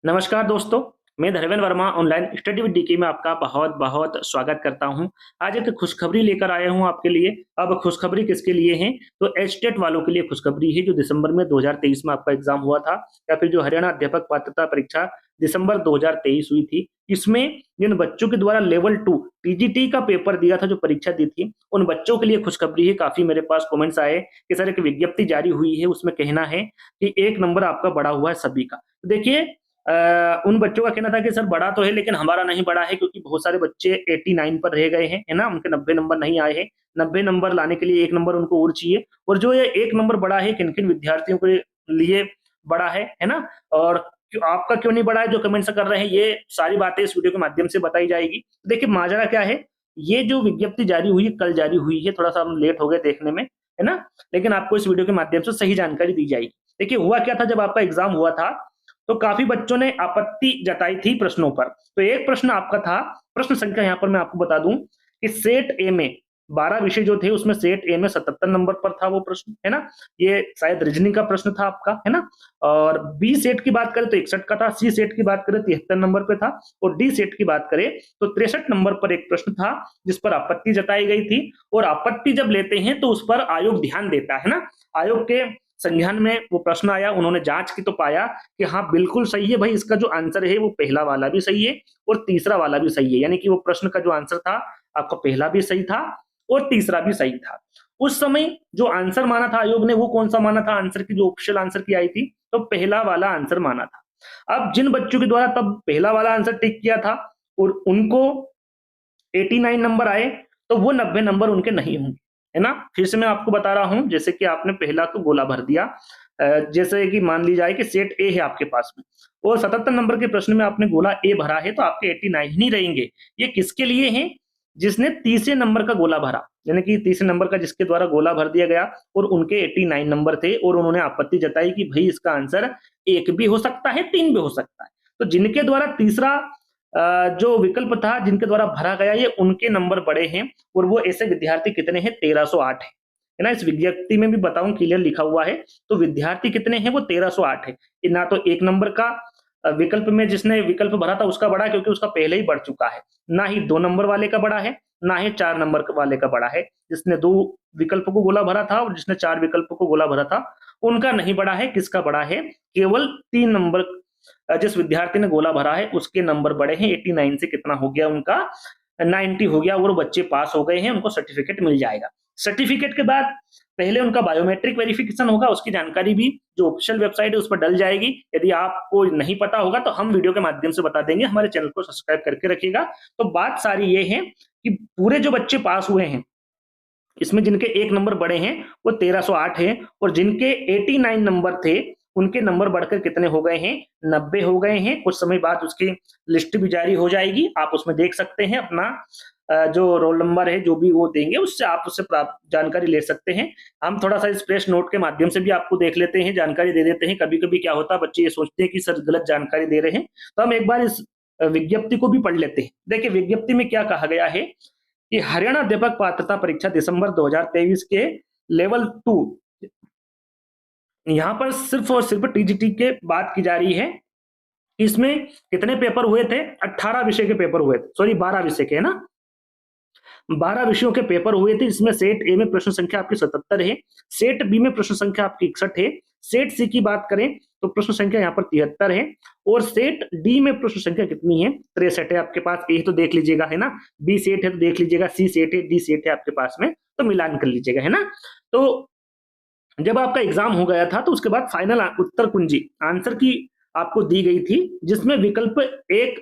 नमस्कार दोस्तों, मैं Dharmendra Verma online study with DK में आपका बहुत-बहुत स्वागत करता हूं। आज एक खुशखबरी लेकर आया हूं आपके लिए। अब खुशखबरी किसके लिए है? तो एचटेट वालों के लिए खुशखबरी है जो दिसंबर में 2023 में आपका एग्जाम हुआ था या फिर जो हरियाणा अध्यापक पात्रता परीक्षा दिसंबर 2023 हुई थी। इसमें जिन बच्चों के द्वारा लेवल 2 टीजीटी का पेपर दिया था, जो परीक्षा दी थी, उन बच्चों के लिए खुशखबरी है। काफ़ी मेरे पास कमेंट्स आए कि सर एक विज्ञप्ति जारी हुई है, उसमें कहना है कि 1 नंबर आपका बढ़ा हुआ है सभी का। देखिए उन बच्चों का कहना था कि सर बढ़ा तो है लेकिन हमारा नहीं बढ़ा है क्योंकि बहुत सारे बच्चे 89 पर रह गए हैं, है ना? उनके 90 नंबर नहीं आए हैं। 90 नंबर लाने के लिए 1 नंबर उनको और चाहिए और जो ये 1 नंबर बढ़ा है किन-किन विद्यार्थियों के लिए बढ़ा है ना? और क्यों आपका क्यों नहीं बढ़ा है जो कमेंट्स कर रहे हैं, ये सारी बातें इस वीडियो के माध्यम से बताई जाएगी। देखिए माजरा क्या है, ये जो विज्ञप्ति जारी हुई है, कल जारी हुई है, थोड़ा-सा हम लेट हो गए देखने में, है ना? लेकिन आपको इस वीडियो के माध्यम से सही जानकारी दी जाएगी। देखिए हुआ क्या था जब आपका एग्ज़ाम हुआ था तो काफ़ी बच्चों ने आपत्ति जताई थी प्रश्नों पर। तो एक प्रश्न आपका था, प्रश्न संख्या यहाँ पर मैं आपको बता दूँ कि सेट ए में 12 विषय जो थे उसमें सेट ए में 77 नंबर पर था वो प्रश्न, है ना? ये शायद रीजनिंग का प्रश्न था आपका, है ना? और बी सेट की बात करें तो 61 का था, सी सेट की बात करें 73 नंबर पे था और डी सेट की बात करें तो 63 नंबर पर एक प्रश्न था जिस पर आपत्ति जताई गई थी और आपत्ति जब लेते हैं तो उस पर आयोग ध्यान देता है ना? आयोग के संज्ञान में वो प्रश्न आया, उन्होंने जांच की तो पाया कि हाँ बिल्कुल सही है भाई, इसका जो आंसर है वो पहला वाला भी सही है और तीसरा वाला भी सही है। यानी कि वो प्रश्न का जो आंसर था आपका पहला भी सही था और तीसरा भी सही था। उस समय जो आंसर माना था आयोग ने वो कौन सा माना था, आंसर की जो ऑफिशियल आंसर की आई थी तो पहला वाला आंसर माना था। अब जिन बच्चों के द्वारा तब पहला वाला आंसर टिक किया था और उनको 89 नंबर आए तो वो 90 नंबर उनके नहीं होंगे, है ना? फिर से मैं आपको बता रहा हूँ, जैसे कि आपने पहला तो गोला भर दिया, जैसे कि मान ली जाए कि सेट ए है आपके पास में और 77 नंबर के प्रश्न में आपने गोला ए भरा है तो आपके 89 ही रहेंगे। ये किसके लिए है? जिसने तीसरे नंबर का गोला भरा, यानी कि तीसरे नंबर का जिसके द्वारा गोला भर दिया गया और उनके 89 नंबर थे और उन्होंने आपत्ति जताई कि भई इसका आंसर 1 भी हो सकता है, 3 भी हो सकता है। तो जिनके द्वारा तीसरा जो विकल्प था जिनके द्वारा भरा गया ये उनके नंबर बड़े हैं और वो ऐसे विद्यार्थी कितने हैं? 1308 है ना? इस विज्ञप्ति में भी बताऊं क्लियर लिखा हुआ है। तो विद्यार्थी कितने हैं? वो 1308 है। ये ना तो 1 नंबर का विकल्प में जिसने विकल्प भरा था उसका बड़ा है क्योंकि उसका पहले ही बढ़ चुका है, ना ही 2 नंबर वाले का बड़ा है, ना ही 4 नंबर वाले का बड़ा है। जिसने 2 विकल्प को गोला भरा था और जिसने 4 विकल्प को गोला भरा था उनका नहीं बड़ा है। किसका बड़ा है? केवल 3 नंबर जिस विद्यार्थी ने गोला भरा है उसके नंबर बड़े हैं। 89 से कितना हो गया उनका? 90 हो गया और वो बच्चे पास हो गए हैं, उनको सर्टिफिकेट मिल जाएगा। सर्टिफिकेट के बाद पहले उनका बायोमेट्रिक वेरिफिकेशन होगा, उसकी जानकारी भी जो ऑफिशियल वेबसाइट है उस पर डल जाएगी। यदि आपको नहीं पता होगा तो हम वीडियो के माध्यम से बता देंगे, हमारे चैनल को सब्सक्राइब करके रखिएगा। तो बात सारी ये है कि पूरे जो बच्चे पास हुए हैं इसमें जिनके 1 नंबर बड़े हैं वो 1308 हैं और जिनके 89 नंबर थे उनके नंबर बढ़कर कितने हो गए हैं? 90 हो गए हैं। कुछ समय बाद उसकी लिस्ट भी जारी हो जाएगी, आप उसमें देख सकते हैं अपना जो रोल नंबर है जो भी वो देंगे उससे आप उससे प्राप्त जानकारी ले सकते हैं। हम थोड़ा-सा इस प्रेस नोट के माध्यम से भी आपको देख लेते हैं, जानकारी दे देते हैं। कभी-कभी क्या होता है बच्चे ये सोचते हैं कि सर गलत जानकारी दे रहे हैं, तो हम एक बार इस विज्ञप्ति को भी पढ़ लेते हैं। देखिए विज्ञप्ति में क्या कहा गया है कि हरियाणा अध्यापक पात्रता परीक्षा दिसंबर 2023 के लेवल 2, यहाँ पर सिर्फ और सिर्फ टीजीटी के बात की जा रही है। इसमें कितने पेपर हुए थे? 18 विषय के पेपर हुए थे, सॉरी 12 विषय के, है ना? 12 विषयों के पेपर हुए थे। इसमें सेट ए में प्रश्न संख्या आपकी 77 है, सेट बी में प्रश्न संख्या आपकी 61 है, सेट सी की बात करें तो प्रश्न संख्या यहाँ पर 73 है और सेट डी में प्रश्न संख्या कितनी है? 63 है आपके पास। ए तो देख लीजिएगा, है ना? बी सेट है तो देख लीजिएगा, सी सेट है, डी सेट है आपके पास में, तो मिलान कर लीजिएगा, है ना? तो जब आपका एग्जाम हो गया था तो उसके बाद फाइनल उत्तर कुंजी आंसर की आपको दी गई थी जिसमें विकल्प एक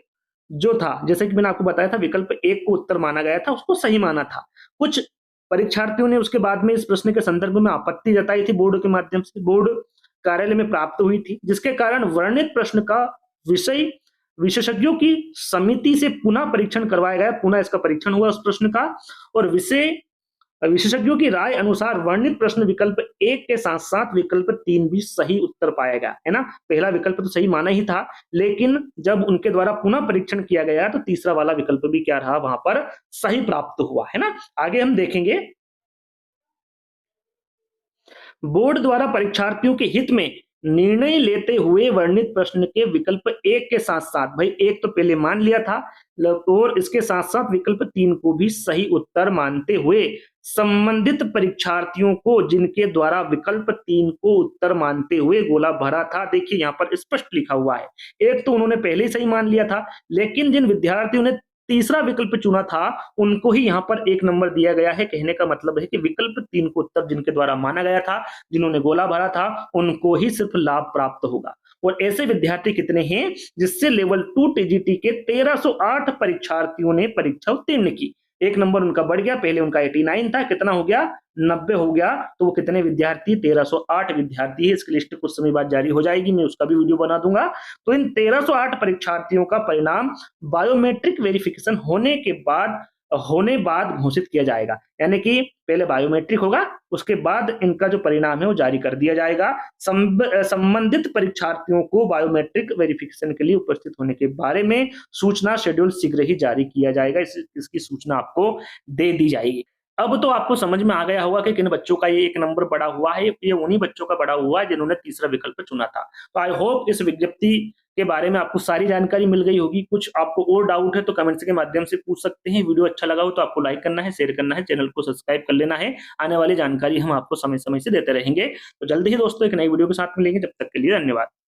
जो था, जैसे कि मैंने आपको बताया था, विकल्प एक को उत्तर माना गया था, उसको सही माना था। कुछ परीक्षार्थियों ने उसके बाद में इस प्रश्न के संदर्भ में आपत्ति जताई थी, बोर्ड के माध्यम से बोर्ड कार्यालय में प्राप्त हुई थी, जिसके कारण वर्णित प्रश्न का विषय विशेषज्ञों की समिति से पुनः परीक्षण करवाया गया, पुनः इसका परीक्षण हुआ उस प्रश्न का और विषय विशेषज्ञों की राय अनुसार वर्णित प्रश्न विकल्प एक के साथ साथ विकल्प 3 भी सही उत्तर पाया गया, है ना? पहला विकल्प तो सही माना ही था, लेकिन जब उनके द्वारा पुनः परीक्षण किया गया तो तीसरा वाला विकल्प भी क्या रहा? वहां पर सही प्राप्त हुआ, है ना? आगे हम देखेंगे बोर्ड द्वारा परीक्षार्थियों के हित में निर्णय लेते हुए वर्णित प्रश्न के विकल्प 1 के साथ-साथ, भाई 1 तो पहले मान लिया था और इसके साथ-साथ विकल्प 3 को भी सही उत्तर मानते हुए संबंधित परीक्षार्थियों को जिनके द्वारा विकल्प 3 को उत्तर मानते हुए गोला भरा था, देखिए यहाँ पर स्पष्ट लिखा हुआ है। एक तो उन्होंने पहले ही सही मान लिया था, लेकिन जिन विद्यार्थियों ने तीसरा विकल्प चुना था, उनको ही यहाँ पर 1 नंबर दिया गया है। कहने का मतलब है कि विकल्प 3 को उत्तर जिनके द्वारा माना गया था, जिन्होंने गोला भरा था, उनको ही सिर्फ लाभ प्राप्त होगा। और ऐसे विद्यार्थी कितने हैं जिससे लेवल 2 टीजीटी के 1308 परीक्षार्थियों ने परीक्षा उत्तीर्ण की। 1 नंबर उनका बढ़ गया, पहले उनका 89 था, कितना हो गया? 90 हो गया। तो वो कितने विद्यार्थी? 1308 विद्यार्थी है। इसकी लिस्ट कुछ समय बाद जारी हो जाएगी, मैं उसका भी वीडियो बना दूंगा। तो इन 1308 परीक्षार्थियों का परिणाम बायोमेट्रिक वेरिफिकेशन होने बाद घोषित किया जाएगा। यानी कि पहले बायोमेट्रिक होगा, उसके बाद इनका जो परिणाम है वो जारी कर दिया जाएगा। संबंधित परीक्षार्थियों को बायोमेट्रिक वेरिफिकेशन के लिए उपस्थित होने के बारे में सूचना शेड्यूल शीघ्र ही जारी किया जाएगा। इसकी सूचना आपको दे दी जाएगी। अब तो आपको समझ में आ गया होगा कि किन बच्चों का ये 1 नंबर बढ़ा हुआ है। ये उन्हीं बच्चों का बढ़ा हुआ है जिन्होंने तीसरा विकल्प चुना था। तो आई होप इस विज्ञप्ति के बारे में आपको सारी जानकारी मिल गई होगी। कुछ आपको और डाउट है तो कमेंट्स के माध्यम से पूछ सकते हैं। वीडियो अच्छा लगा हो तो आपको लाइक करना है, शेयर करना है, चैनल को सब्सक्राइब कर लेना है। आने वाली जानकारी हम आपको समय-समय से देते रहेंगे। तो जल्दी ही दोस्तों एक नई वीडियो के साथ मिलेंगे। जब तक के लिए धन्यवाद।